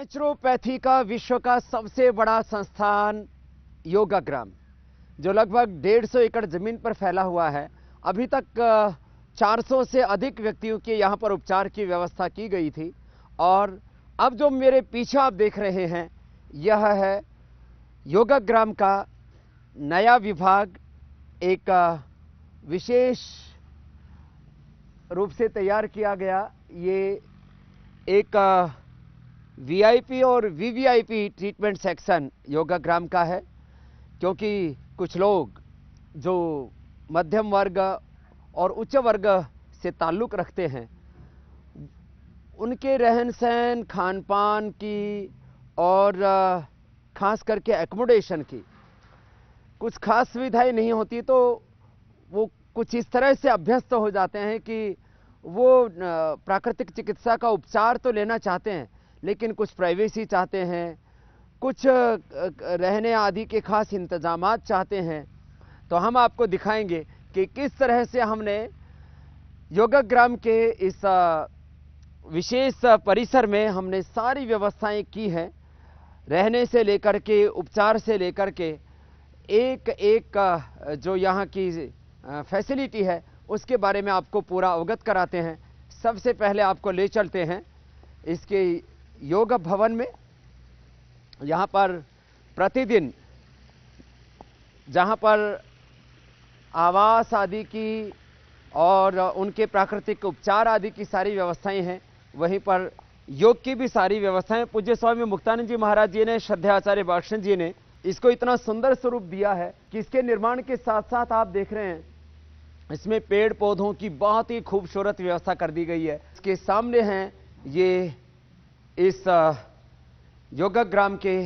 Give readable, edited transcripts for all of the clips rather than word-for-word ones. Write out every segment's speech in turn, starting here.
Naturopathy का विश्व का सबसे बड़ा संस्थान योगाग्राम, जो लगभग 150 एकड़ जमीन पर फैला हुआ है। अभी तक 400 से अधिक व्यक्तियों के यहाँ पर उपचार की व्यवस्था की गई थी। और अब जो मेरे पीछे आप देख रहे हैं, यह है योगाग्राम का नया विभाग। एक विशेष रूप से तैयार किया गया ये एक वीआईपी और वीवीआईपी ट्रीटमेंट सेक्शन योगाग्राम का है, क्योंकि कुछ लोग जो मध्यम वर्ग और उच्च वर्ग से ताल्लुक़ रखते हैं, उनके रहन सहन, खान पान की और ख़ास करके एकोमोडेशन की कुछ खास सुविधाएं नहीं होती, तो वो कुछ इस तरह से अभ्यस्त हो जाते हैं कि वो प्राकृतिक चिकित्सा का उपचार तो लेना चाहते हैं, लेकिन कुछ प्राइवेसी चाहते हैं, कुछ रहने आदि के खास इंतजामात चाहते हैं। तो हम आपको दिखाएंगे कि किस तरह से हमने योगाग्राम के इस विशेष परिसर में हमने सारी व्यवस्थाएं की हैं, रहने से लेकर के, उपचार से लेकर के, एक एक जो यहाँ की फैसिलिटी है उसके बारे में आपको पूरा अवगत कराते हैं। सबसे पहले आपको ले चलते हैं इसके योग भवन में। यहाँ पर प्रतिदिन जहाँ पर आवास आदि की और उनके प्राकृतिक उपचार आदि की सारी व्यवस्थाएं हैं, वहीं पर योग की भी सारी व्यवस्थाएं पूज्य स्वामी मुक्तानंद जी महाराज जी ने, श्रद्धेय आचार्य बालकृष्ण जी ने इसको इतना सुंदर स्वरूप दिया है कि इसके निर्माण के साथ साथ आप देख रहे हैं इसमें पेड़ पौधों की बहुत ही खूबसूरत व्यवस्था कर दी गई है। इसके सामने हैं ये इस योगाग्राम के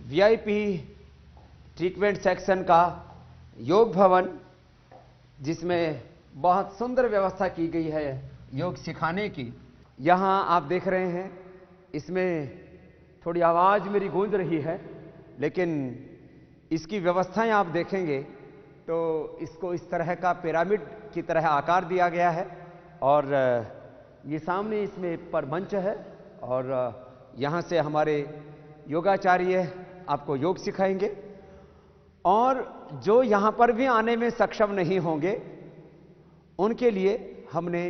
वीआईपी ट्रीटमेंट सेक्शन का योग भवन, जिसमें बहुत सुंदर व्यवस्था की गई है योग सिखाने की। यहाँ आप देख रहे हैं, इसमें थोड़ी आवाज मेरी गूंज रही है, लेकिन इसकी व्यवस्थाएं आप देखेंगे तो इसको इस तरह का पिरामिड की तरह आकार दिया गया है। और ये सामने इसमें पर मंच है और यहाँ से हमारे योगाचार्य आपको योग सिखाएंगे। और जो यहाँ पर भी आने में सक्षम नहीं होंगे, उनके लिए हमने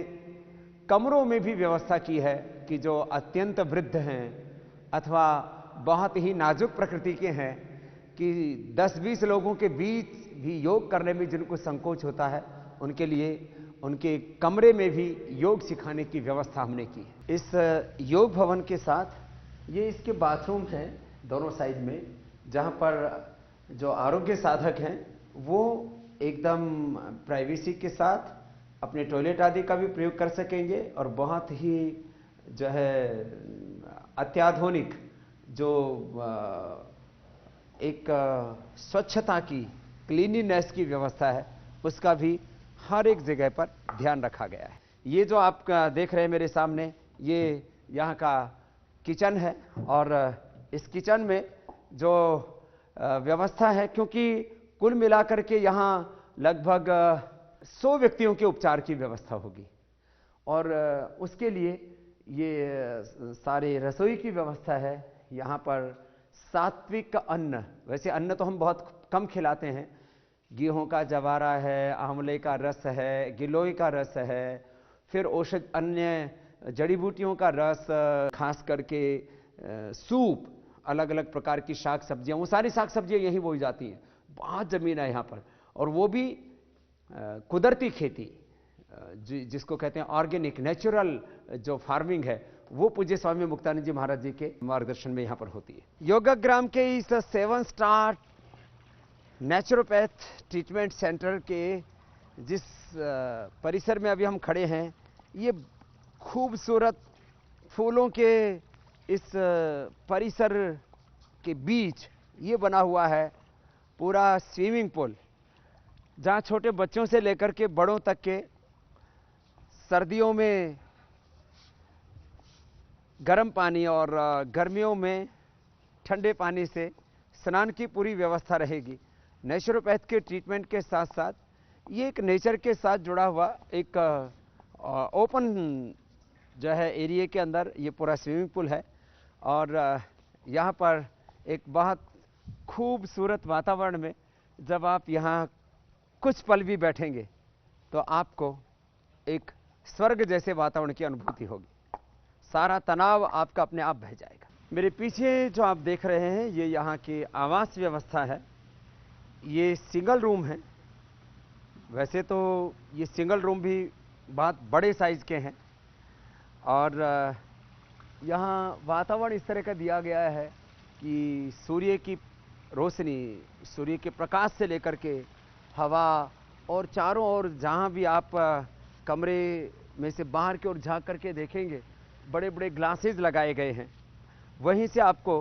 कमरों में भी व्यवस्था की है कि जो अत्यंत वृद्ध हैं अथवा बहुत ही नाजुक प्रकृति के हैं, कि 10-20 लोगों के बीच भी योग करने में जिनको संकोच होता है, उनके लिए उनके कमरे में भी योग सिखाने की व्यवस्था हमने की है। इस योग भवन के साथ ये इसके बाथरूम हैं दोनों साइड में, जहाँ पर जो आरोग्य साधक हैं वो एकदम प्राइवेसी के साथ अपने टॉयलेट आदि का भी प्रयोग कर सकेंगे। और बहुत ही जो है अत्याधुनिक जो एक स्वच्छता की, क्लीनिनेस की व्यवस्था है, उसका भी हर एक जगह पर ध्यान रखा गया है। ये जो आप देख रहे हैं मेरे सामने, ये यहाँ का किचन है। और इस किचन में जो व्यवस्था है, क्योंकि कुल मिलाकर के यहाँ लगभग 100 व्यक्तियों के उपचार की व्यवस्था होगी, और उसके लिए ये सारे रसोई की व्यवस्था है। यहाँ पर सात्विक अन्न, वैसे अन्न तो हम बहुत कम खिलाते हैं, गेहूं का जवारा है, आंवले का रस है, गिलोय का रस है, फिर औषध अन्य जड़ी बूटियों का रस, खास करके सूप, अलग अलग प्रकार की शाक सब्जियां, वो सारी शाक सब्जियां यहीं बोई जाती हैं। बहुत ज़मीन है यहाँ पर, और वो भी कुदरती खेती, जिसको कहते हैं ऑर्गेनिक, नेचुरल जो फार्मिंग है, वो पूज्य स्वामी मुक्तानंद जी महाराज जी के मार्गदर्शन में यहाँ पर होती है। योगाग्राम के इस 7 स्टार नेचुरोपैथ ट्रीटमेंट सेंटर के जिस परिसर में अभी हम खड़े हैं, ये खूबसूरत फूलों के इस परिसर के बीच ये बना हुआ है पूरा स्विमिंग पूल, जहाँ छोटे बच्चों से लेकर के बड़ों तक के सर्दियों में गर्म पानी और गर्मियों में ठंडे पानी से स्नान की पूरी व्यवस्था रहेगी। नेचुरोपैथ के ट्रीटमेंट के साथ साथ ये एक नेचर के साथ जुड़ा हुआ एक ओपन जो है एरिया के अंदर ये पूरा स्विमिंग पूल है और यहाँ पर एक बहुत खूबसूरत वातावरण में जब आप यहाँ कुछ पल भी बैठेंगे तो आपको एक स्वर्ग जैसे वातावरण की अनुभूति होगी। सारा तनाव आपका अपने आप बह जाएगा। मेरे पीछे जो आप देख रहे हैं ये यहाँ की आवास व्यवस्था है। ये सिंगल रूम है। वैसे तो ये सिंगल रूम भी बहुत बड़े साइज के हैं और यहाँ वातावरण इस तरह का दिया गया है कि सूर्य की रोशनी, सूर्य के प्रकाश से लेकर के हवा और चारों ओर जहाँ भी आप कमरे में से बाहर की ओर झांक करके देखेंगे बड़े बड़े ग्लासेस लगाए गए हैं। वहीं से आपको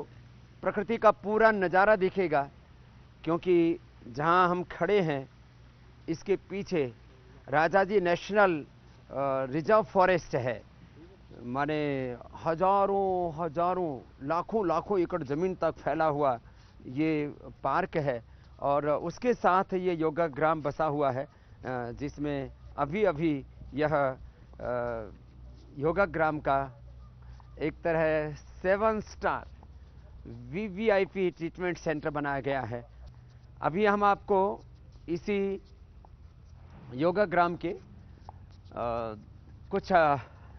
प्रकृति का पूरा नज़ारा दिखेगा, क्योंकि जहाँ हम खड़े हैं इसके पीछे राजाजी नेशनल रिजर्व फॉरेस्ट है। माने हजारों लाखों एकड़ ज़मीन तक फैला हुआ ये पार्क है और उसके साथ ये योगा ग्राम बसा हुआ है, जिसमें अभी यह योगा ग्राम का एक तरह 7 स्टार VVIP ट्रीटमेंट सेंटर बनाया गया है। अभी हम आपको इसी योगा ग्राम के कुछ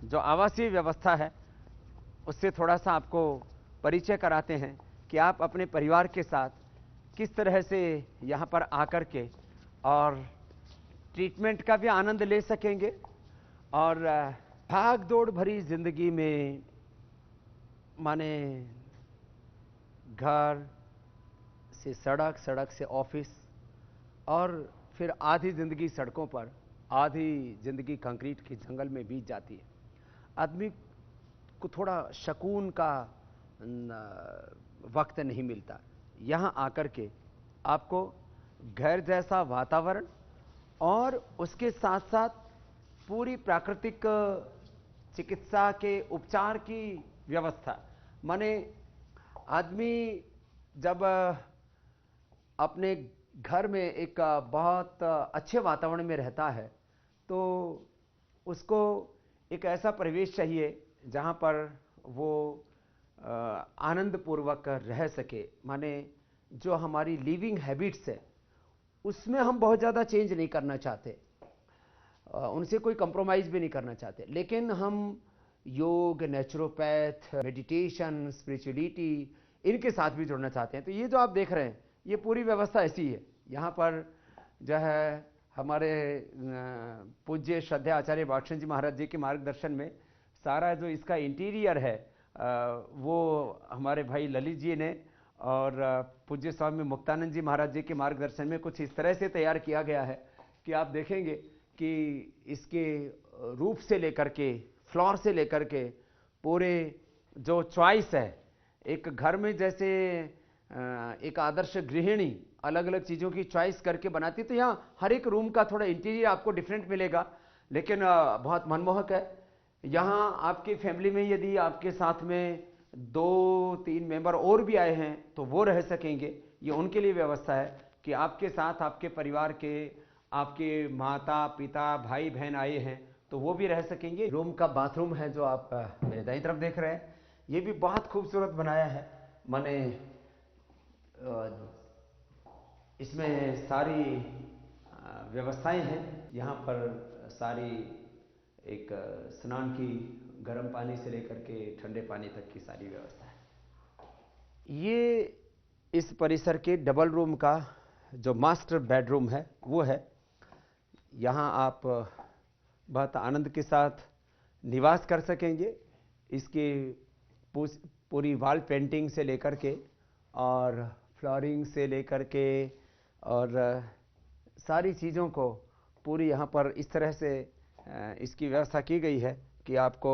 जो आवासीय व्यवस्था है उससे थोड़ा सा आपको परिचय कराते हैं कि आप अपने परिवार के साथ किस तरह से यहाँ पर आकर के और ट्रीटमेंट का भी आनंद ले सकेंगे और भाग दौड़ भरी जिंदगी में माने घर से सड़क, सड़क से ऑफिस और फिर आधी जिंदगी सड़कों पर, आधी जिंदगी कंक्रीट के जंगल में बीत जाती है। आदमी को थोड़ा सुकून का वक्त नहीं मिलता। यहाँ आकर के आपको घर जैसा वातावरण और उसके साथ साथ पूरी प्राकृतिक चिकित्सा के उपचार की व्यवस्था। माने आदमी जब अपने घर में एक बहुत अच्छे वातावरण में रहता है तो उसको एक ऐसा परिवेश चाहिए जहाँ पर वो आनंद पूर्वक रह सके। माने जो हमारी लिविंग हैबिट्स है उसमें हम बहुत ज़्यादा चेंज नहीं करना चाहते, उनसे कोई कंप्रोमाइज़ भी नहीं करना चाहते, लेकिन हम योग, नेचुरोपैथ, मेडिटेशन, स्पिरिचुअलिटी इनके साथ भी जुड़ना चाहते हैं। तो ये जो आप देख रहे हैं ये पूरी व्यवस्था ऐसी है। यहाँ पर जो है हमारे पूज्य श्रद्धेय आचार्य भाषण जी महाराज जी के मार्गदर्शन में सारा जो इसका इंटीरियर है वो हमारे भाई ललित जी ने और पूज्य स्वामी मुक्तानंद जी महाराज जी के मार्गदर्शन में कुछ इस तरह से तैयार किया गया है कि आप देखेंगे कि इसके रूफ से लेकर के, फ्लोर से लेकर के पूरे जो चॉइस है, एक घर में जैसे एक आदर्श गृहिणी अलग अलग चीज़ों की चॉइस करके बनाती, तो यहाँ हर एक रूम का थोड़ा इंटीरियर आपको डिफरेंट मिलेगा, लेकिन बहुत मनमोहक है। यहाँ आपकी फैमिली में यदि आपके साथ में 2-3 मेंबर और भी आए हैं तो वो रह सकेंगे। ये उनके लिए व्यवस्था है कि आपके साथ आपके परिवार के, आपके माता पिता भाई बहन आए हैं तो वो भी रह सकेंगे। रूम का बाथरूम है जो आप मेरे दाईं तरफ देख रहे हैं, ये भी बहुत खूबसूरत बनाया है। माने इसमें सारी व्यवस्थाएं हैं। यहाँ पर सारी एक स्नान की गर्म पानी से लेकर के ठंडे पानी तक की सारी व्यवस्था है। ये इस परिसर के डबल रूम का जो मास्टर बेडरूम है वो है। यहाँ आप बहुत आनंद के साथ निवास कर सकेंगे। इसकी पूरी वॉल पेंटिंग से लेकर के और फ्लोरिंग से लेकर के और सारी चीज़ों को पूरी यहाँ पर इस तरह से इसकी व्यवस्था की गई है कि आपको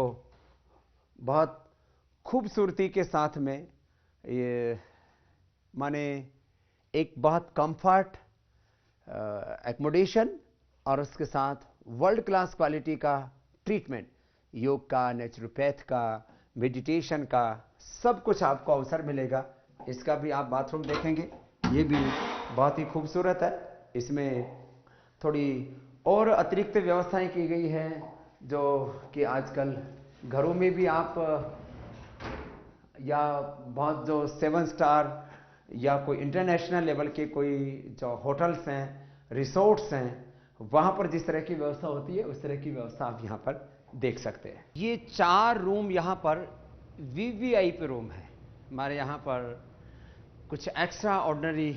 बहुत खूबसूरती के साथ में ये माने एक बहुत कंफर्ट एकोमोडेशन और उसके साथ वर्ल्ड क्लास क्वालिटी का ट्रीटमेंट, योग का, नेचुरोपैथ का, मेडिटेशन का, सब कुछ आपको अवसर मिलेगा। इसका भी आप बाथरूम देखेंगे, ये भी बहुत ही खूबसूरत है। इसमें थोड़ी और अतिरिक्त व्यवस्थाएं की गई हैं जो कि आजकल घरों में भी आप या बहुत जो 7 स्टार या कोई इंटरनेशनल लेवल के कोई जो होटल्स हैं, रिसोर्ट्स हैं, वहां पर जिस तरह की व्यवस्था होती है उस तरह की व्यवस्था आप यहां पर देख सकते हैं। ये 4 रूम यहां पर वीवीआईपी रूम है। हमारे यहां पर कुछ एक्स्ट्रा ऑर्डिनरी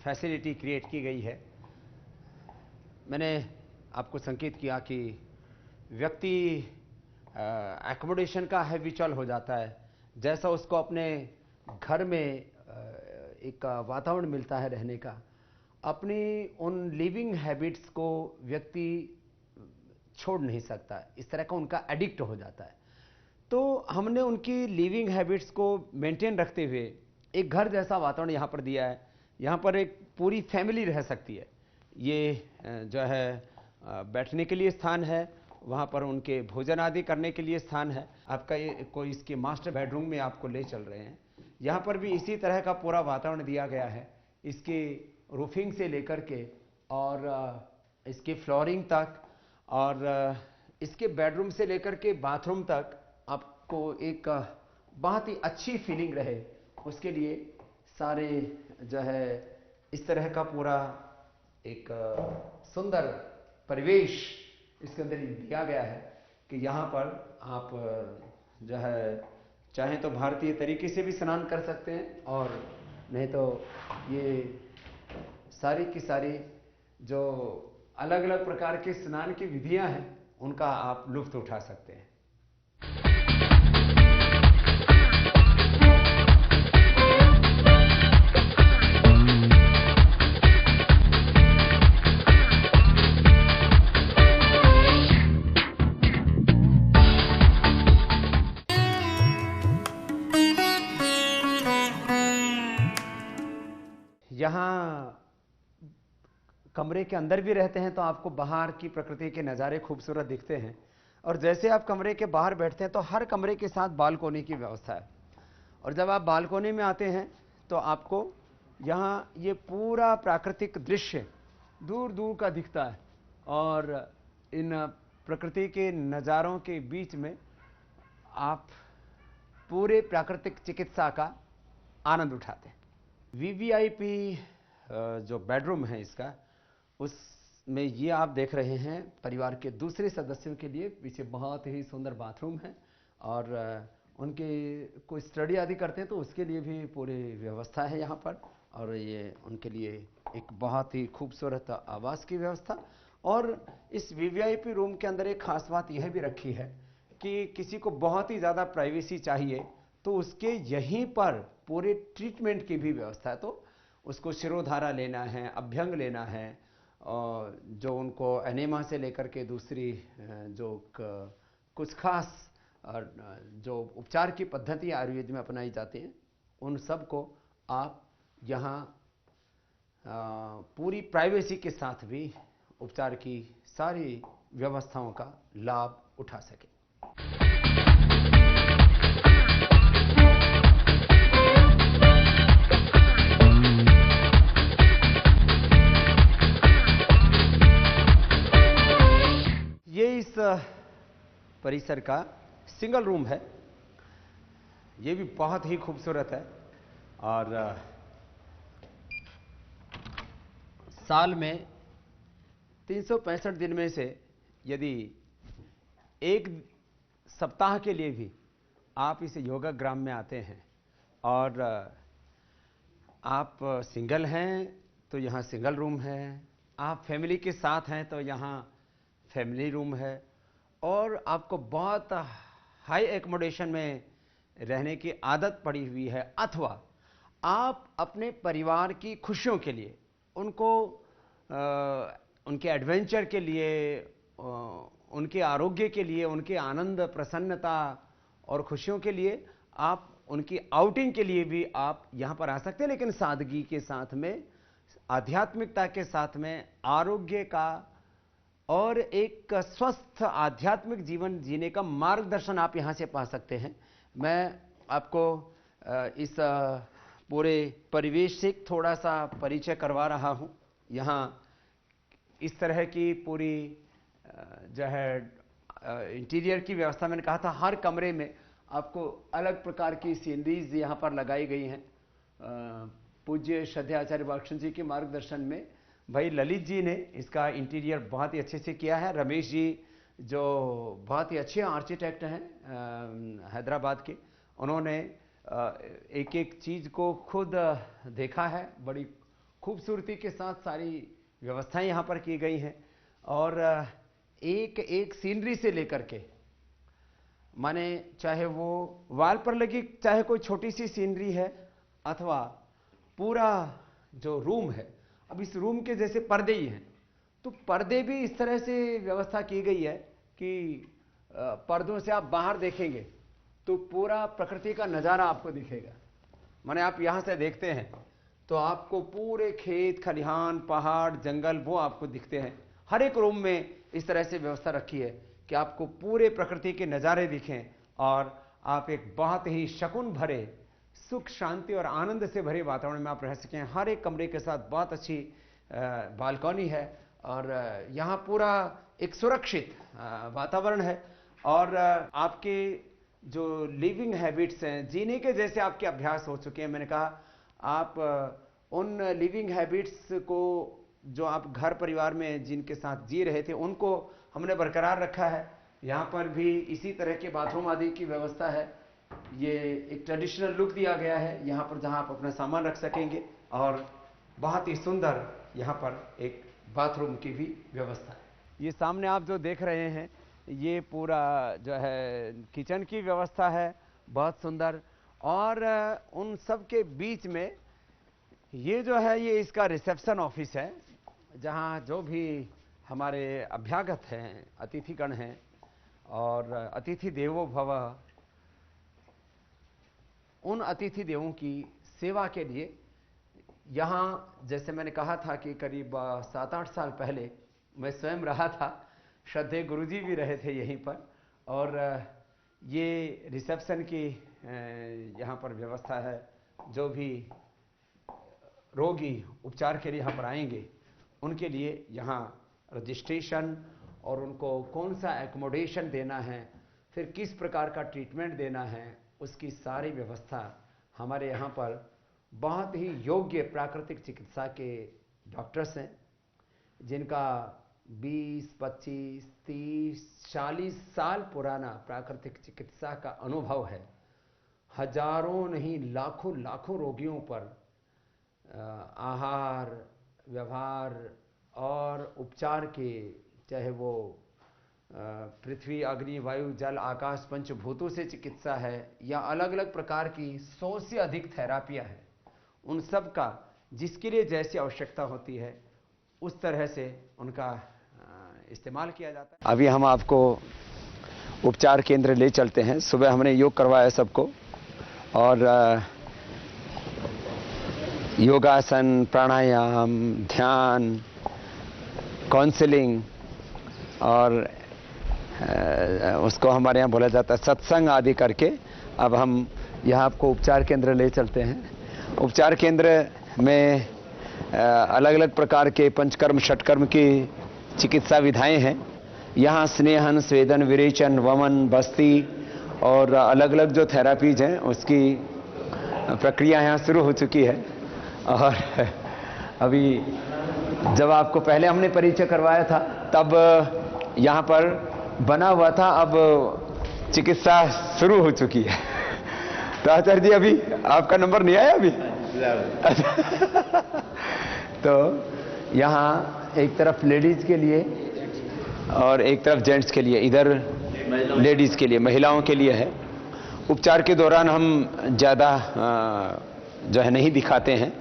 फैसिलिटी क्रिएट की गई है। मैंने आपको संकेत किया कि व्यक्ति एकोमोडेशन का हैबिचुअल हो जाता है, जैसा उसको अपने घर में एक वातावरण मिलता है रहने का, अपनी उन लिविंग हैबिट्स को व्यक्ति छोड़ नहीं सकता, इस तरह का उनका एडिक्ट हो जाता है। तो हमने उनकी लिविंग हैबिट्स को मेंटेन रखते हुए एक घर जैसा वातावरण यहाँ पर दिया है। यहाँ पर एक पूरी फैमिली रह सकती है। ये जो है बैठने के लिए स्थान है, वहाँ पर उनके भोजन आदि करने के लिए स्थान है। आपका ये कोई इसके मास्टर बेडरूम में आपको ले चल रहे हैं। यहाँ पर भी इसी तरह का पूरा वातावरण दिया गया है, इसकी रूफिंग से लेकर के और इसकी फ्लोरिंग तक और इसके बेडरूम से लेकर के बाथरूम तक आपको एक बहुत ही अच्छी फीलिंग रहे, उसके लिए सारे जो है इस तरह का पूरा एक सुंदर परिवेश इसके अंदर दिया गया है कि यहाँ पर आप जो है चाहें तो भारतीय तरीके से भी स्नान कर सकते हैं, और नहीं तो ये सारी की सारी जो अलग अलग प्रकार के स्नान की विधियां हैं उनका आप लुत्फ उठा सकते हैं। यहाँ कमरे के अंदर भी रहते हैं तो आपको बाहर की प्रकृति के नज़ारे खूबसूरत दिखते हैं, और जैसे आप कमरे के बाहर बैठते हैं तो हर कमरे के साथ बालकोनी की व्यवस्था है, और जब आप बालकोनी में आते हैं तो आपको यहाँ ये पूरा प्राकृतिक दृश्य दूर दूर का दिखता है, और इन प्रकृति के नज़ारों के बीच में आप पूरे प्राकृतिक चिकित्सा का आनंद उठाते हैं। वीवीआईपी जो बेडरूम है इसका, उसमें ये आप देख रहे हैं परिवार के दूसरे सदस्यों के लिए पीछे बहुत ही सुंदर बाथरूम है, और उनके कोई स्टडी आदि करते हैं तो उसके लिए भी पूरी व्यवस्था है यहाँ पर, और ये उनके लिए एक बहुत ही खूबसूरत आवास की व्यवस्था। और इस वीवीआईपी रूम के अंदर एक खास बात यह भी रखी है कि किसी को बहुत ही ज़्यादा प्राइवेसी चाहिए तो उसके यहीं पर पूरे ट्रीटमेंट की भी व्यवस्था है। तो उसको शिरोधारा लेना है, अभ्यंग लेना है, और जो उनको एनेमा से लेकर के दूसरी जो कुछ खास और जो उपचार की पद्धति आयुर्वेद में अपनाई जाती हैं, उन सब को आप यहाँ पूरी प्राइवेसी के साथ भी उपचार की सारी व्यवस्थाओं का लाभ उठा सकें। ये इस परिसर का सिंगल रूम है, ये भी बहुत ही खूबसूरत है, और साल में 365 दिन में से यदि एक सप्ताह के लिए भी आप इस योगा ग्राम में आते हैं, और आप सिंगल हैं तो यहाँ सिंगल रूम है, आप फैमिली के साथ हैं तो यहाँ फैमिली रूम है, और आपको बहुत हाई एकोमोडेशन में रहने की आदत पड़ी हुई है, अथवा आप अपने परिवार की खुशियों के लिए उनको उनके एडवेंचर के लिए, उनके आरोग्य के लिए, उनके आनंद प्रसन्नता और खुशियों के लिए आप उनकी आउटिंग के लिए भी आप यहाँ पर आ सकते हैं, लेकिन सादगी के साथ में, आध्यात्मिकता के साथ में, आरोग्य का और एक स्वस्थ आध्यात्मिक जीवन जीने का मार्गदर्शन आप यहाँ से पा सकते हैं। मैं आपको इस पूरे परिवेश से थोड़ा सा परिचय करवा रहा हूँ। यहाँ इस तरह की पूरी जो है इंटीरियर की व्यवस्था मैंने कहा था, हर कमरे में आपको अलग प्रकार की सीनरीज यहाँ पर लगाई गई हैं। पूज्य श्रद्धेय आचार्य बालकृष्ण जी के मार्गदर्शन में भाई ललित जी ने इसका इंटीरियर बहुत ही अच्छे से किया है। रमेश जी जो बहुत ही अच्छे आर्किटेक्ट हैं हैदराबाद के, उन्होंने एक एक चीज़ को खुद देखा है। बड़ी खूबसूरती के साथ सारी व्यवस्थाएं यहाँ पर की गई हैं और एक एक सीनरी से लेकर के, माने चाहे वो वाल पर लगी चाहे कोई छोटी सी सीनरी है अथवा पूरा जो रूम है, अब इस रूम के जैसे पर्दे ही हैं, तो पर्दे भी इस तरह से व्यवस्था की गई है कि पर्दों से आप बाहर देखेंगे तो पूरा प्रकृति का नज़ारा आपको दिखेगा। माने आप यहाँ से देखते हैं तो आपको पूरे खेत खलिहान पहाड़ जंगल वो आपको दिखते हैं। हर एक रूम में इस तरह से व्यवस्था रखी है कि आपको पूरे प्रकृति के नज़ारे दिखें और आप एक बहुत ही शकुन भरे सुख शांति और आनंद से भरे वातावरण में आप रह सकें। हर एक कमरे के साथ बहुत अच्छी बालकनी है और यहाँ पूरा एक सुरक्षित वातावरण है और आपके जो लिविंग हैबिट्स हैं, जीने के जैसे आपके अभ्यास हो चुके हैं। मैंने कहा आप उन लिविंग हैबिट्स को जो आप घर परिवार में जिनके साथ जी रहे थे उनको हमने बरकरार रखा है। यहाँ पर भी इसी तरह के बाथरूम आदि की व्यवस्था है। ये एक ट्रेडिशनल लुक दिया गया है यहाँ पर, जहाँ आप अपना सामान रख सकेंगे और बहुत ही सुंदर यहाँ पर एक बाथरूम की भी व्यवस्था है। ये सामने आप जो देख रहे हैं ये पूरा जो है किचन की व्यवस्था है, बहुत सुंदर। और उन सब के बीच में ये जो है ये इसका रिसेप्शन ऑफिस है, जहाँ जो भी हमारे अभ्यागत हैं, अतिथिगण हैं और अतिथि देवो भव, उन अतिथि देवों की सेवा के लिए यहाँ, जैसे मैंने कहा था कि करीब 7-8 साल पहले मैं स्वयं रहा था, श्रद्धेय गुरुजी भी रहे थे यहीं पर, और ये रिसेप्शन की यहाँ पर व्यवस्था है। जो भी रोगी उपचार के लिए यहाँ पर आएंगे उनके लिए यहाँ रजिस्ट्रेशन और उनको कौन सा एकोमोडेशन देना है, फिर किस प्रकार का ट्रीटमेंट देना है, उसकी सारी व्यवस्था हमारे यहाँ पर बहुत ही योग्य प्राकृतिक चिकित्सा के डॉक्टर्स हैं, जिनका 20, 25, 30, 40 साल पुराना प्राकृतिक चिकित्सा का अनुभव है। हजारों नहीं लाखों रोगियों पर आहार व्यवहार और उपचार के, चाहे वो पृथ्वी अग्नि वायु जल आकाश पंचभूतों से चिकित्सा है या अलग अलग प्रकार की 100 से अधिक थेरापियां हैं, उन सब का जिसके लिए जैसी आवश्यकता होती है उस तरह से उनका इस्तेमाल किया जाता है। अभी हम आपको उपचार केंद्र ले चलते हैं। सुबह हमने योग करवाया सबको और योगासन, प्राणायाम, ध्यान, काउंसलिंग और उसको हमारे यहाँ बोला जाता है सत्संग आदि करके अब हम यहाँ आपको उपचार केंद्र ले चलते हैं। उपचार केंद्र में अलग अलग प्रकार के पंचकर्म षटकर्म की चिकित्सा विधाएं हैं। यहाँ स्नेहन, स्वेदन, विरेचन, वमन, बस्ती और अलग अलग जो थेरापीज हैं उसकी प्रक्रिया यहाँ शुरू हो चुकी है। और अभी जब आपको पहले हमने परिचय करवाया था तब यहाँ पर बना हुआ था, अब चिकित्सा शुरू हो चुकी है। तो आचार्य जी अभी आपका नंबर नहीं आया अभी? तो यहाँ एक तरफ लेडीज के लिए और एक तरफ जेंट्स के लिए, इधर लेडीज के लिए, महिलाओं के लिए है। उपचार के दौरान हम ज़्यादा जो है नहीं दिखाते हैं,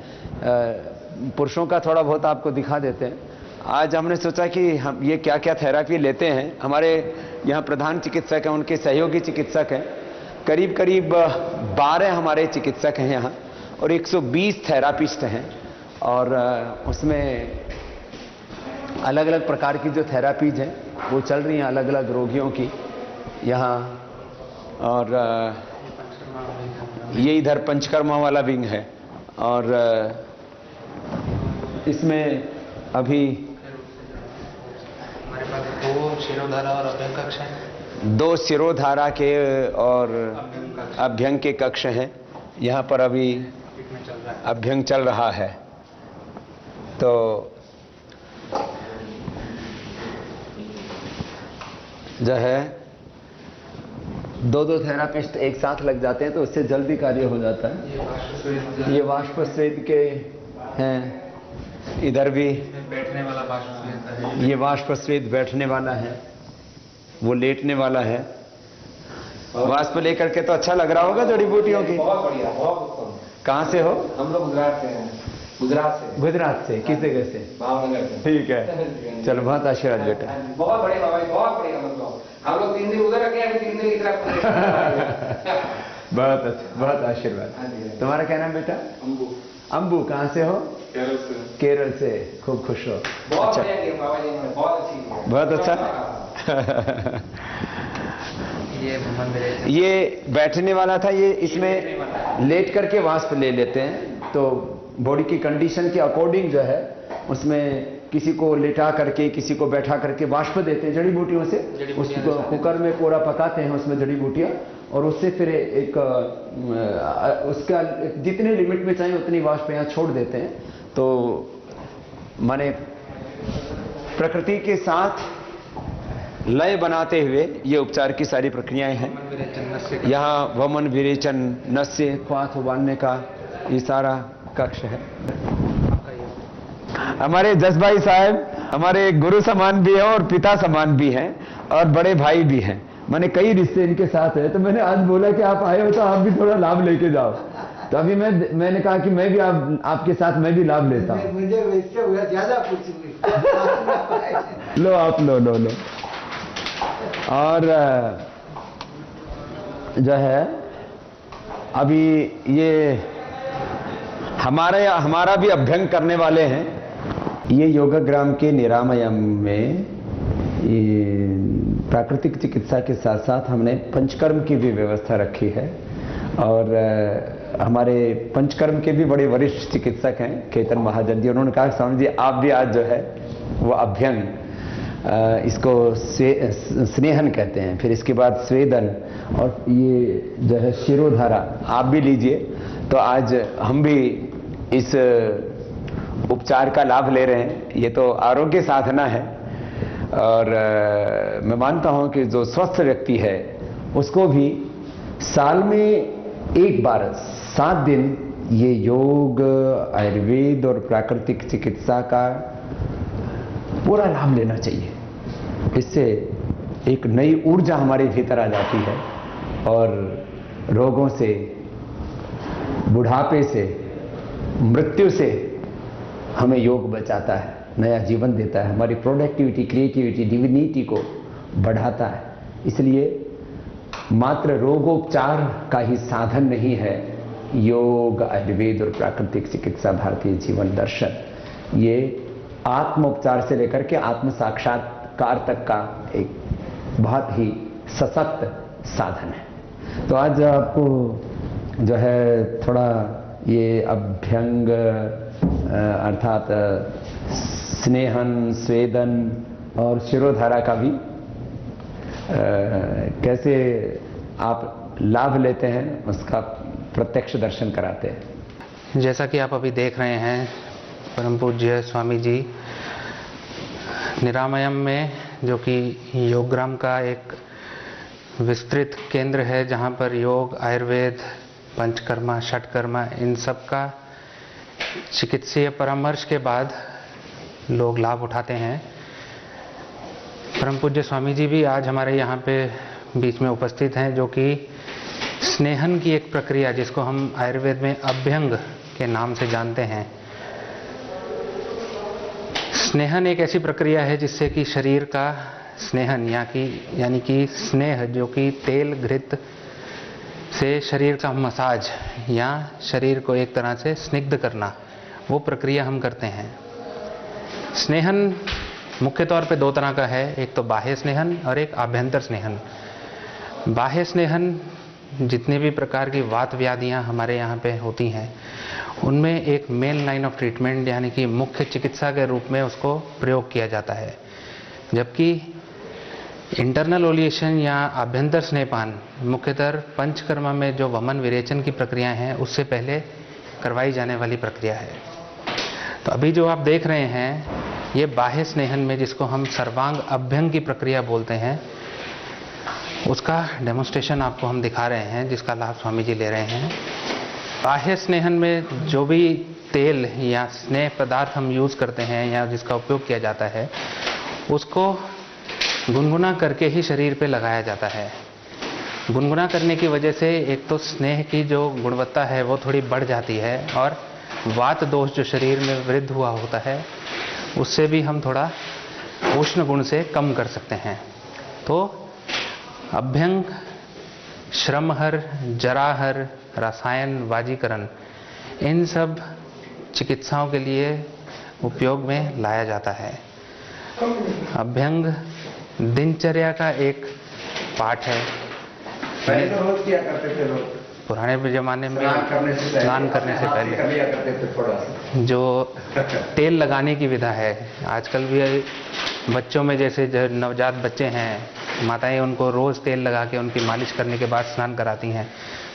पुरुषों का थोड़ा बहुत आपको दिखा देते हैं। आज हमने सोचा कि हम ये क्या क्या थेरापी लेते हैं। हमारे यहाँ प्रधान चिकित्सक हैं, उनके सहयोगी चिकित्सक हैं, करीब करीब 12 हमारे चिकित्सक हैं यहाँ और 120 थेरापिस्ट हैं और उसमें अलग अलग प्रकार की जो थेरापीज हैं वो चल रही हैं अलग अलग रोगियों की यहाँ। और ये इधर पंचकर्मा वाला विंग है और इसमें अभी हमारे पास 2 शिरोधारा और अभ्यंग कक्ष हैं। दो शिरोधारा के और अभ्यंग के कक्ष हैं। यहाँ पर अभी अभ्यंग चल रहा है। तो जो है दो थेरापिस्ट एक साथ लग जाते हैं तो उससे जल्दी कार्य हो जाता है। ये वाष्पस्वेद के हैं, इधर भी बैठने वाला वाष्पस्वेद है। ये वाष्पस्वेद बैठने वाला है, वो लेटने वाला है। वाष्प लेकर के तो अच्छा लग रहा होगा जड़ी बूटियों की। बहुत बढ़िया, बहुत उत्तम। कहाँ से हो? हम लोग गुजरात से हैं। गुजरात से किस जगह से? भावनगर से। ठीक है, चलो बहुत आशीर्वाद बेटा। बहुत बढ़िया बाबा जी, बहुत बढ़िया। हम लोग 3 दिन उधर रखे हैं, 3 दिन की तरफ। बहुत अच्छा, बहुत आशीर्वाद। तुम्हारा क्या नाम बेटा? अंबू। अंबू, कहाँ से हो? केरल से। केरल से, खूब खुश हो। बहुत अच्छा, बढ़िया बाबा जी, बहुत अच्छी। बहुत अच्छा। ये बैठने वाला था, ये इसमें लेट करके वाष्प ले लेते हैं। तो बॉडी की कंडीशन के अकॉर्डिंग जो है उसमें किसी को लेटा करके, किसी को बैठा करके वाष्प देते हैं जड़ी बूटियों से। उसको कुकर में पूरा पकाते हैं उसमें जड़ी बूटियां, और उससे फिर एक उसका जितने लिमिट में चाहे उतनी वाष्प यहाँ छोड़ देते हैं। तो माने प्रकृति के साथ लय बनाते हुए ये उपचार की सारी प्रक्रियाएं हैं। यहाँ वमन विरेचन, नस्य क्वाथ उबालने का ये सारा कक्ष है। हमारे जस भाई साहब हमारे गुरु समान भी हैं और पिता समान भी हैं और बड़े भाई भी हैं। मैंने कई रिश्ते इनके साथ है, तो मैंने आज बोला कि आप आए हो तो आप भी थोड़ा लाभ लेके जाओ। तो अभी मैंने कहा कि मैं भी आपके साथ मैं भी लाभ लेता हूँ। मुझे वैसे हुआ ज्यादा लो आप लो। और जो है अभी ये हमारा भी अभ्यंग करने वाले हैं। ये योगग्राम के निरामयम में प्राकृतिक चिकित्सा के साथ साथ हमने पंचकर्म की भी व्यवस्था रखी है। और हमारे पंचकर्म के भी बड़े वरिष्ठ चिकित्सक हैं केतन महाजन जी। उन्होंने कहा स्वामी जी आप भी आज जो है वो अभ्यंग, इसको स्नेहन कहते हैं, फिर इसके बाद स्वेदन और ये जो है शिरोधारा आप भी लीजिए। तो आज हम भी इस उपचार का लाभ ले रहे हैं। ये तो आरोग्य साधना है और मैं मानता हूं कि जो स्वस्थ व्यक्ति है उसको भी साल में एक बार 7 दिन ये योग, आयुर्वेद और प्राकृतिक चिकित्सा का पूरा लाभ लेना चाहिए। इससे एक नई ऊर्जा हमारे भीतर आ जाती है और रोगों से, बुढ़ापे से, मृत्यु से हमें योग बचाता है, नया जीवन देता है, हमारी प्रोडक्टिविटी, क्रिएटिविटी, डिविनिटी को बढ़ाता है। इसलिए मात्र रोगोपचार का ही साधन नहीं है योग, आयुर्वेद और प्राकृतिक चिकित्सा, भारतीय जीवन दर्शन। ये आत्मोपचार से लेकर के आत्म साक्षात्कार तक का एक बहुत ही सशक्त साधन है। तो आज आपको जो है थोड़ा ये अभ्यंग अर्थात स्नेहन, स्वेदन और शिरोधारा का भी कैसे आप लाभ लेते हैं उसका प्रत्यक्ष दर्शन कराते हैं। जैसा कि आप अभी देख रहे हैं, परम पूज्य स्वामी जी निरामयम में, जो कि योगग्राम का एक विस्तृत केंद्र है जहां पर योग, आयुर्वेद, पंचकर्मा, षटकर्मा इन सब का चिकित्सीय परामर्श के बाद लोग लाभ उठाते हैं। परम पूज्य स्वामी जी भी आज हमारे यहाँ पे बीच में उपस्थित हैं, जो कि स्नेहन की एक प्रक्रिया जिसको हम आयुर्वेद में अभ्यंग के नाम से जानते हैं। स्नेहन एक ऐसी प्रक्रिया है जिससे कि शरीर का स्नेहन यानी कि स्नेह, जो कि तेल घृत से शरीर का मसाज या शरीर को एक तरह से स्निग्ध करना, वो प्रक्रिया हम करते हैं। स्नेहन मुख्य तौर पे 2 तरह का है, एक तो बाह्य स्नेहन और एक आभ्यंतर स्नेहन। बाह्य स्नेहन जितने भी प्रकार की वात व्याधियां हमारे यहाँ पे होती हैं उनमें एक मेन लाइन ऑफ ट्रीटमेंट यानी कि मुख्य चिकित्सा के रूप में उसको प्रयोग किया जाता है। जबकि इंटरनल ओलिएशन या आभ्यंतर स्नेहपान मुख्यतः पंचकर्मा में जो वमन विरेचन की प्रक्रियाएं हैं उससे पहले करवाई जाने वाली प्रक्रिया है। तो अभी जो आप देख रहे हैं ये बाह्य स्नेहन में, जिसको हम सर्वांग अभ्यंग की प्रक्रिया बोलते हैं, उसका डेमोन्स्ट्रेशन आपको हम दिखा रहे हैं, जिसका लाभ स्वामी जी ले रहे हैं। बाह्य स्नेहन में जो भी तेल या स्नेह पदार्थ हम यूज़ करते हैं या जिसका उपयोग किया जाता है उसको गुनगुना करके ही शरीर पे लगाया जाता है। गुनगुना करने की वजह से एक तो स्नेह की जो गुणवत्ता है वो थोड़ी बढ़ जाती है और वात दोष जो शरीर में वृद्ध हुआ होता है उससे भी हम थोड़ा उष्ण गुण से कम कर सकते हैं। तो अभ्यंग, श्रमहर, जराहर, रसायन वाजीकरण, इन सब चिकित्साओं के लिए उपयोग में लाया जाता है। अभ्यंग दिनचर्या का एक पार्ट है। पहले तो रोज किया करते थे लोग, पुराने जमाने में स्नान करने से पहले कर लिया करते थे थोड़ा सा। जो तेल लगाने की विधा है, आजकल भी बच्चों में जैसे जो नवजात बच्चे हैं, माताएं उनको रोज़ तेल लगा के उनकी मालिश करने के बाद स्नान कराती हैं।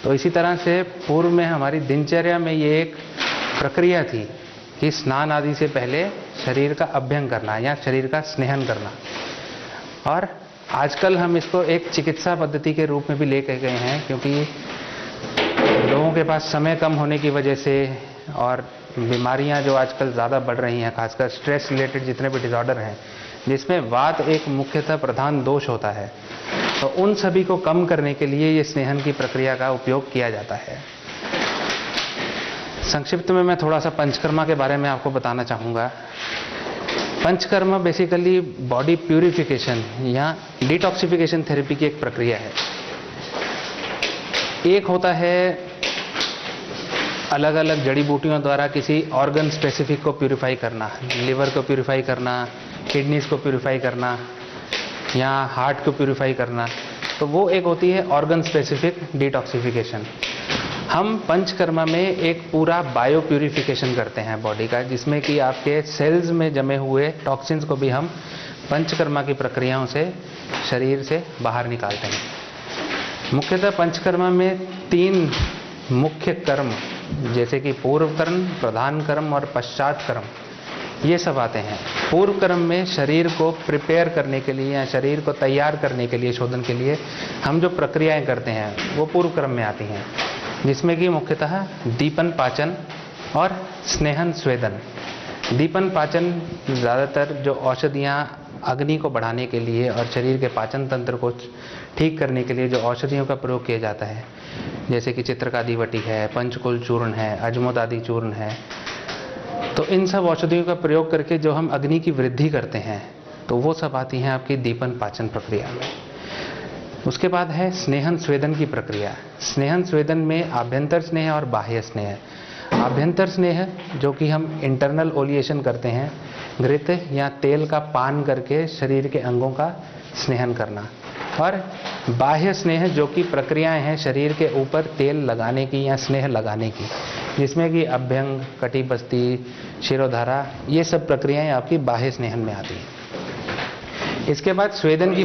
तो इसी तरह से पूर्व में हमारी दिनचर्या में ये एक प्रक्रिया थी कि स्नान आदि से पहले शरीर का अभ्यंग करना या शरीर का स्नेहन करना। और आजकल हम इसको एक चिकित्सा पद्धति के रूप में भी लेकर गए हैं, क्योंकि लोगों के पास समय कम होने की वजह से और बीमारियां जो आजकल ज़्यादा बढ़ रही हैं, खासकर स्ट्रेस रिलेटेड जितने भी डिसऑर्डर हैं जिसमें वात एक मुख्यतः प्रधान दोष होता है, तो उन सभी को कम करने के लिए ये स्नेहन की प्रक्रिया का उपयोग किया जाता है। संक्षिप्त में मैं थोड़ा सा पंचकर्मा के बारे में आपको बताना चाहूँगा। पंचकर्मा बेसिकली बॉडी प्यूरिफिकेशन या डिटॉक्सिफिकेशन थेरेपी की एक प्रक्रिया है। एक होता है अलग अलग जड़ी बूटियों द्वारा किसी ऑर्गन स्पेसिफिक को प्यूरिफाई करना, लिवर को प्यूरिफाई करना, किडनीज को प्यूरिफाई करना या हार्ट को प्यूरिफाई करना, तो वो एक होती है ऑर्गन स्पेसिफिक डिटॉक्सिफिकेशन। हम पंचकर्मा में एक पूरा बायो प्यूरिफिकेशन करते हैं बॉडी का, जिसमें कि आपके सेल्स में जमे हुए टॉक्सिन्स को भी हम पंचकर्मा की प्रक्रियाओं से शरीर से बाहर निकालते हैं। मुख्यतः पंचकर्मा में 3 मुख्य कर्म, जैसे कि पूर्व कर्म, प्रधान कर्म और पश्चात कर्म, ये सब आते हैं। पूर्व कर्म में शरीर को प्रिपेयर करने के लिए या शरीर को तैयार करने के लिए, शोधन के लिए हम जो प्रक्रियाएं करते हैं वो पूर्व कर्म में आती हैं, जिसमें कि मुख्यतः दीपन पाचन और स्नेहन स्वेदन। दीपन पाचन ज़्यादातर जो औषधियाँ अग्नि को बढ़ाने के लिए और शरीर के पाचन तंत्र को ठीक करने के लिए जो औषधियों का प्रयोग किया जाता है, जैसे कि चित्रकादि वटी है, पंचकुल चूर्ण है, अजमोदादि चूर्ण है, तो इन सब औषधियों का प्रयोग करके जो हम अग्नि की वृद्धि करते हैं तो वो सब आती हैं आपकी दीपन पाचन प्रक्रिया में। उसके बाद है स्नेहन स्वेदन की प्रक्रिया। स्नेहन स्वेदन में आभ्यंतर स्नेह और बाह्य स्नेह। आभ्यंतर स्नेह जो कि हम इंटरनल ओलिएशन करते हैं, घृत या तेल का पान करके शरीर के अंगों का स्नेहन करना, और बाह्य स्नेह जो कि प्रक्रियाएं हैं शरीर के ऊपर तेल लगाने की या स्नेह लगाने की, जिसमें कि अभ्यंग, कटिबस्ती, शिरोधारा, ये सब प्रक्रियाएं आपकी बाह्य स्नेहन में आती हैं। इसके बाद स्वेदन की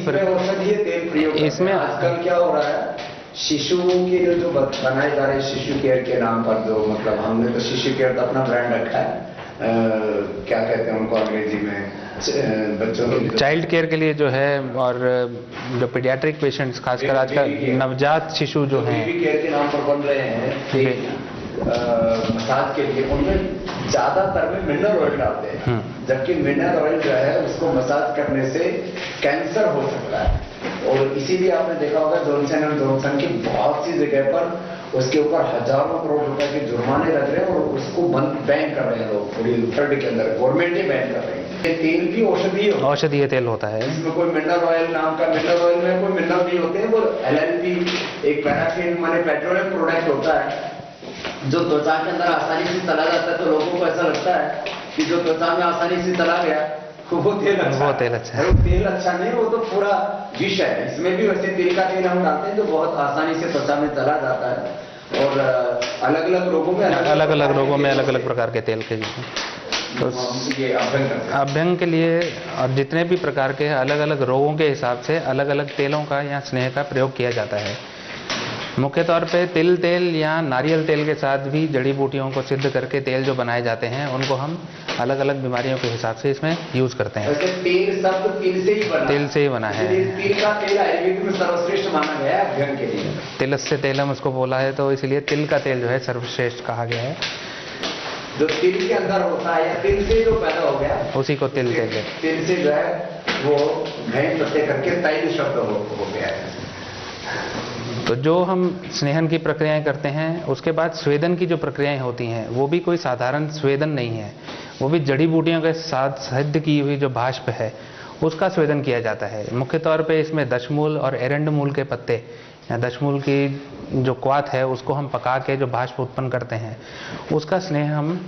इसमें आजकल क्या हो रहा है, शिशुओं के जो बनाए जा रहे शिशु केयर के नाम पर, जो मतलब हमने तो शिशु केयर का अपना ब्रांड रखा है, क्या कहते हैं उनको अंग्रेजी में, बच्चों के चाइल्ड केयर के लिए जो है, और जो पीडियाट्रिक पेशेंट्स खासकर आजकल नवजात शिशु जो हैं बेबी केयर के नाम पर बन रहे हैं मसाज के लिए, उनमें ज्यादातर में मिनरल ऑयल डालते हैं, जबकि मिनरल ऑयल जो है उसको मसाज करने से कैंसर हो सकता है। और इसीलिए आपने देखा होगा जॉनसन एंड जॉनसन की बहुत सी जगह पर उसके ऊपर हजारों करोड़ रुपए के जुर्माने लग रहे हैं और उसको बैन कर रहे हैं लोग, पूरी वर्ल्ड के अंदर गवर्नमेंट ही बैन कर रहे हैं। ये तेल भी औषधीय तेल होता है, इसमें कोई मिनरल ऑयल नाम का, मिनरल ऑयल में कोई मिनरल नहीं होते हैं, वो LLP एक पैराफिन माने पेट्रोलियम प्रोडक्ट होता है जो त्वचा के अंदर आसानी से चला जाता है। तो लोगों को ऐसा लगता है कि जो त्वचा में आसानी से चला गया वो तेल अच्छा है। वो तेल अच्छा नहीं, वो तो पूरा विष है। इसमें भी वैसे तिल का तेल हम डालते हैं जो बहुत आसानी से त्वचा में चला जाता है, और अलग अलग रोगों में अलग अलग प्रकार के तेल के तो ये अभ्यंग करते हैं। अभ्यंग के लिए और जितने भी प्रकार के अलग अलग रोगों के हिसाब से अलग अलग तेलों का या स्नेह का प्रयोग किया जाता है। मुख्य तौर पे तिल तेल या नारियल तेल के साथ भी जड़ी बूटियों को सिद्ध करके तेल जो बनाए जाते हैं उनको हम अलग अलग बीमारियों के हिसाब से इसमें यूज करते हैं। वैसे तेल शब्द तिल से ही बना, तिल से ही बना है। तिल का तेल आयुर्वेद में सर्वश्रेष्ठ माना गया है अभ्यंग के लिए। तिलस्य तेलम उसको बोला है, तो इसलिए तिल का तेल जो है सर्वश्रेष्ठ कहा गया है। जो तिल के अंदर होता है या तिल से जो पैदा हो गया उसी को तिल तेल है। तिल से जो है वो घै प्रत्यय करके तैल शब्द हो गया है। तो जो हम स्नेहन की प्रक्रियाएं करते हैं उसके बाद स्वेदन की जो प्रक्रियाएं होती हैं वो भी कोई साधारण स्वेदन नहीं है, वो भी जड़ी बूटियों के साथ सिद्ध की हुई जो भाष्प है उसका स्वेदन किया जाता है। मुख्य तौर पे इसमें दशमूल और एरंड मूल के पत्ते या दशमूल की जो क्वाथ है उसको हम पका के जो भाष्प उत्पन्न करते हैं उसका स्नेह हम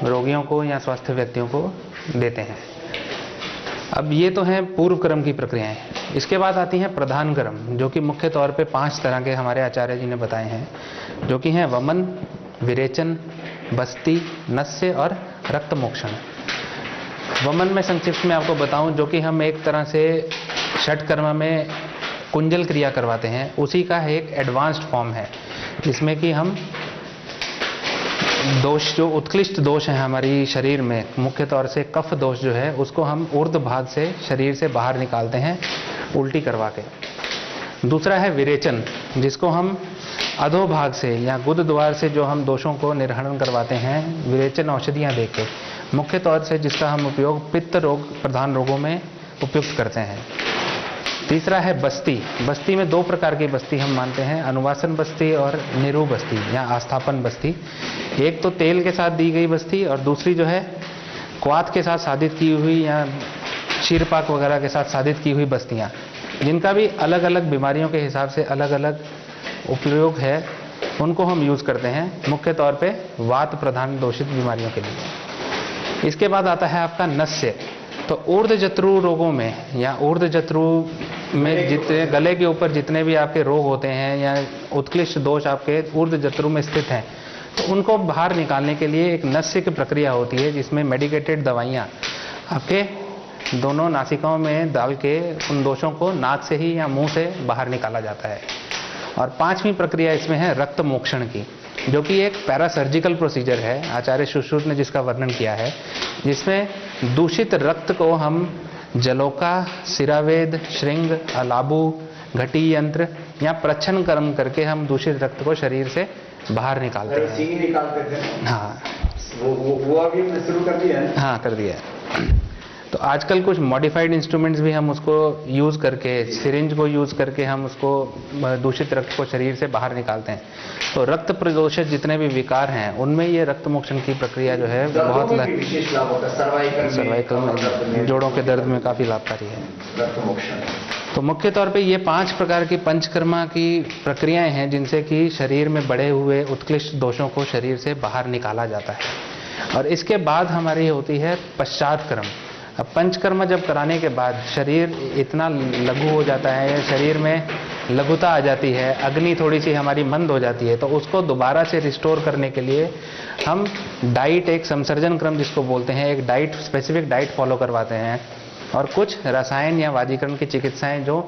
रोगियों को या स्वस्थ व्यक्तियों को देते हैं। अब ये तो हैं पूर्व क्रम की प्रक्रियाएं। इसके बाद आती हैं प्रधान क्रम, जो कि मुख्य तौर पे 5 तरह के हमारे आचार्य जी ने बताए हैं, जो कि हैं वमन, विरेचन, बस्ती, नस्य और रक्त मोक्षण। वमन में संक्षिप्त में आपको बताऊं, जो कि हम एक तरह से षट कर्म में कुंजल क्रिया करवाते हैं, उसी का एक एडवांस्ड फॉर्म है, जिसमें कि हम दोष जो उत्कृष्ट दोष हैं हमारी शरीर में, मुख्य तौर से कफ दोष जो है उसको हम ऊर्ध्व भाग से शरीर से बाहर निकालते हैं उल्टी करवा के। दूसरा है विरेचन, जिसको हम अधो भाग से या गुद द्वार से जो हम दोषों को निर्हरण करवाते हैं विरेचन औषधियाँ देके, मुख्य तौर से जिसका हम उपयोग पित्त रोग प्रधान रोगों में उपयुक्त करते हैं। तीसरा है बस्ती। बस्ती में 2 प्रकार की बस्ती हम मानते हैं, अनुवासन बस्ती और निरू बस्ती या आस्थापन बस्ती। एक तो तेल के साथ दी गई बस्ती और दूसरी जो है क्वाथ के साथ साधित की हुई या क्षीरपाक वगैरह के साथ साधित की हुई बस्तियां, जिनका भी अलग अलग बीमारियों के हिसाब से अलग अलग उपयोग है, उनको हम यूज करते हैं मुख्य तौर पे वात प्रधान दोषित बीमारियों के लिए। इसके बाद आता है आपका नस्य। तो ऊर्ध्व जत्रु रोगों में या ऊर्ध्व जत्रु में जितने गले के ऊपर जितने भी आपके रोग होते हैं या उत्कृष्ट दोष आपके ऊर्ध्व जत्रु में स्थित हैं, तो उनको बाहर निकालने के लिए एक नस्य की प्रक्रिया होती है, जिसमें मेडिकेटेड दवाइयाँ आपके दोनों नासिकाओं में डाल के उन दोषों को नाक से ही या मुंह से बाहर निकाला जाता है। और 5वीं प्रक्रिया इसमें है रक्त मोक्षण की, जो कि एक पैरासर्जिकल प्रोसीजर है, आचार्य सुश्रुत ने जिसका वर्णन किया है, जिसमें दूषित रक्त को हम जलोका, सिरावेद, श्रृंग, अलाबू, घटी यंत्र या प्रच्छन कर्म करके हम दूषित रक्त को शरीर से बाहर निकालते हैं। सींग निकालते थे। हाँ, वो अभी शुरू कर दिया है। हाँ, कर दिया है। तो आजकल कुछ मॉडिफाइड इंस्ट्रूमेंट्स भी हम उसको यूज़ करके, सिरिंज को यूज़ करके हम उसको दूषित रक्त को शरीर से बाहर निकालते हैं। तो रक्त प्रदोषित जितने भी विकार हैं उनमें ये रक्त मोक्षण की प्रक्रिया जो है बहुत विशेष लाभ होता है। सर्वाइकल में जोड़ों के दर्द में काफ़ी लाभकारी है रक्त मोक्षण। तो मुख्य तौर पे ये 5 प्रकार की पंचकर्मा की प्रक्रियाएं हैं, जिनसे कि शरीर में बढ़े हुए उत्कृष्ट दोषों को शरीर से बाहर निकाला जाता है। और इसके बाद हमारी होती है पश्चात कर्म। अब पंचकर्म जब कराने के बाद शरीर इतना लघु हो जाता है, शरीर में लघुता आ जाती है, अग्नि थोड़ी सी हमारी मंद हो जाती है, तो उसको दोबारा से रिस्टोर करने के लिए हम डाइट, एक संसर्जन क्रम जिसको बोलते हैं, एक डाइट, स्पेसिफिक डाइट फॉलो करवाते हैं। और कुछ रसायन या वाजीकरण की चिकित्साएं जो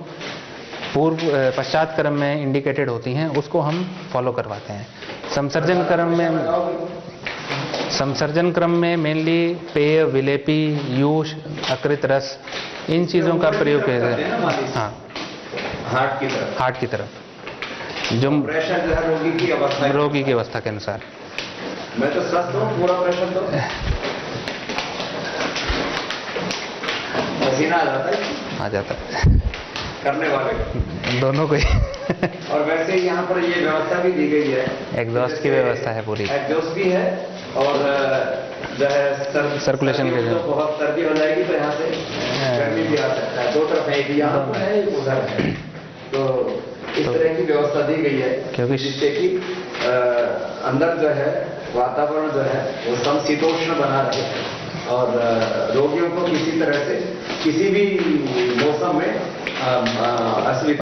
पूर्व पश्चात क्रम में इंडिकेटेड होती हैं उसको हम फॉलो करवाते हैं। संसर्जन क्रम में मेनली पेय, विलेपी, यूष, अकृत रस, इन चीज़ों का प्रयोग किया जाता है। हाँ, हार्ट की तरफ जो प्रेशर जो है रोगी की अवस्था के अनुसार। मैं तो स्वस्थ हूँ, पूरा प्रेशर तो पसीना आ जाता है करने वाले दोनों को ही। और वैसे यहाँ पर ये व्यवस्था भी दी गई है, एग्जॉस्ट की व्यवस्था है पूरी, एग्जॉस्ट भी है और जो है सर्कुलेशन के लिए बहुत सर्दी हो जाएगी तो यहाँ से गर्मी भी आ सकता है। 2 तरफ है, एक यहाँ पर है एक उधर है, तो इस तरह की व्यवस्था दी गई है, क्योंकि जिससे कि अंदर जो है वातावरण जो है वो समशीतोष्ण बना रहे और रोगियों को किसी तरह से किसी भी मौसम में असुविधा